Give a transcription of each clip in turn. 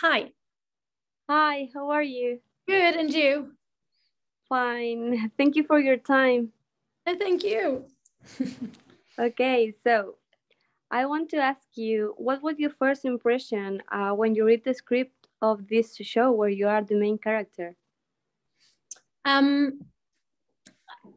Hi. Hi, how are you? Good, and you? Fine. Thank you for your time. Thank you. Okay, so I want to ask you, what was your first impression when you read the script of this show where you are the main character? Well,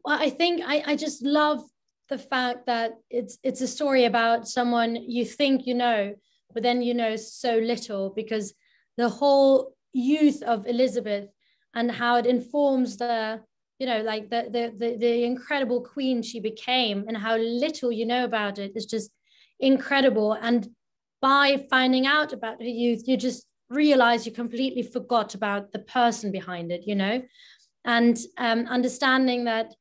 I think I just love the fact that it's a story about someone you think you know, but then you know so little, because the whole youth of Elizabeth and how it informs the, like the incredible queen she became, and how little you know about it is just incredible. And by finding out about her youth, you just realize you completely forgot about the person behind it, and understanding that,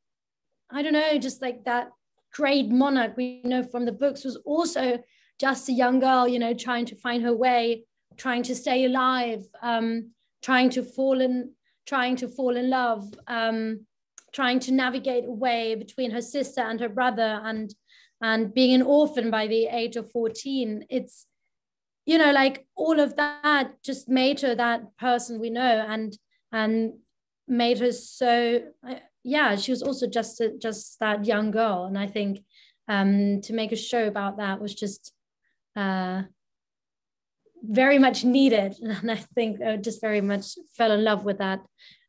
I don't know, just like that great monarch we know from the books was also just a young girl, trying to find her way, trying to stay alive, trying to fall in love, trying to navigate a way between her sister and her brother, and being an orphan by the age of 14. It's, like all of that just made her that person we know, and made her so, yeah, she was also just that young girl. And I think to make a show about that was just very much needed. And I think I just very much fell in love with that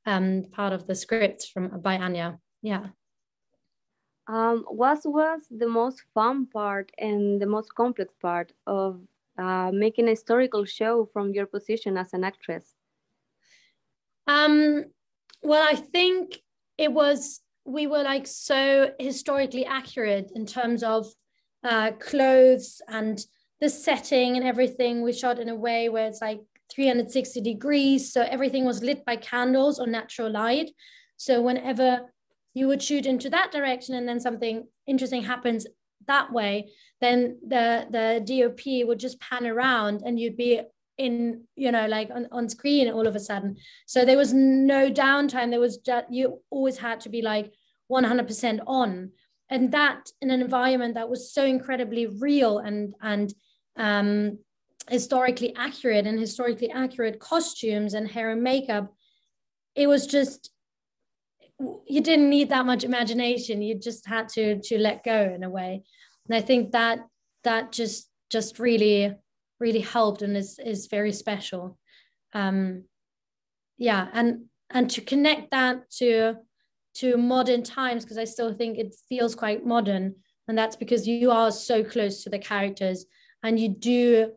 part of the script by Anya. Yeah. What was the most fun part and the most complex part of making a historical show from your position as an actress? Well, I think we were like so historically accurate in terms of clothes and the setting and everything. We shot in a way where it's like 360 degrees. So everything was lit by candles or natural light. So whenever you would shoot into that direction and then something interesting happens that way, then the DOP would just pan around and you'd be in, like on screen all of a sudden. So there was no downtime. There was just, you always had to be like 100% on. And that in an environment that was so incredibly real and historically accurate costumes and hair and makeup, it was just, you didn't need that much imagination. You just had to let go in a way. And I think that just really helped and is very special. Yeah, and to connect that to modern times, because I still think it feels quite modern, and that's because you are so close to the characters, and you do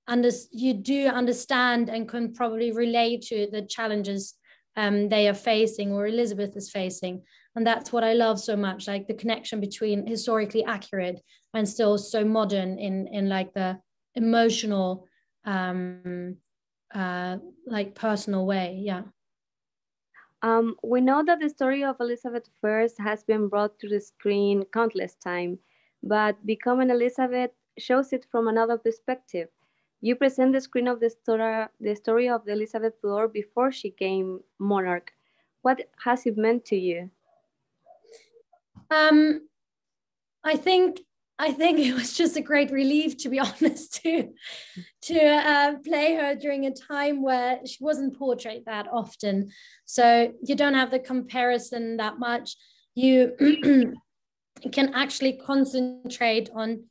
understand and can probably relate to the challenges they are facing, or Elizabeth is facing. And that's what I love so much, like the connection between historically accurate and still so modern in like the emotional, like personal way. Yeah. We know that the story of Elizabeth I has been brought to the screen countless times, but Becoming Elizabeth shows it from another perspective. You present the screen of the story of Elizabeth II before she became monarch. What has it meant to you? I think it was just a great relief, to be honest, to play her during a time where she wasn't portrayed that often. So you don't have the comparison that much. You can actually concentrate on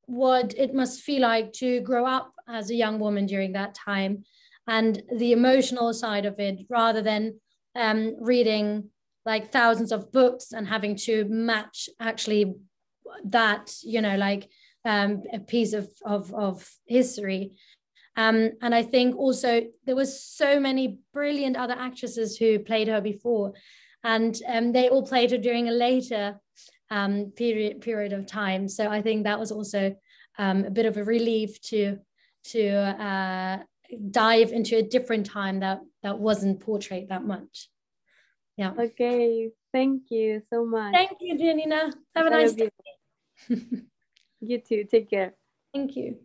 what it must feel like to grow up as a young woman during that time, and the emotional side of it, rather than reading like thousands of books and having to match actually that, like a piece of history. And I think also there was so many brilliant other actresses who played her before, and they all played her during a later period of time. So I think that was also a bit of a relief to dive into a different time that wasn't portrayed that much. Yeah. Okay, thank you so much. Thank you, Janina. Have a nice day. You too. Take care. Thank you.